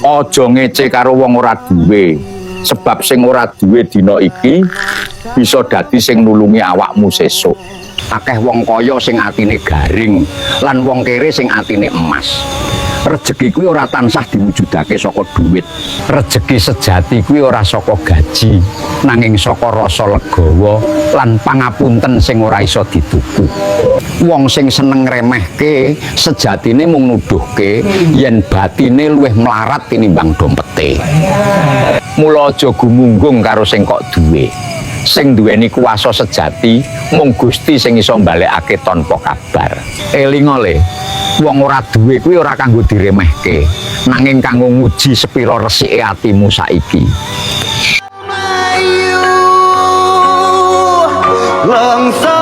Aja ngece karo wong ora duwe. Sebab sing ora duwe dina iki bisa dadi sing nulungi awakmu sesuk. Akeh wong kaya sing atine garing lan wong kere sing atine emas. Rejeki kuwi ora tansah diwujudake saka dhuwit. Rejeki sejati kuwi ora saka gaji, nanging saka rasa legawa lan pangapunten sing ora iso dituku. Wong sing seneng ngremehke sejatine mung nuduhke yen batine luwih mlarat tinimbang dompete. Mula aja gumunggung karo sing kok duwe. Sing duweni kuwasa sejati mung Gusti sing iso mbalekake tanpa kabar. Elinga le, wong ora duwe kuwi ora kanggo diremehke, nanging kanggo nguji sepira resike atimu saiki. Lengsa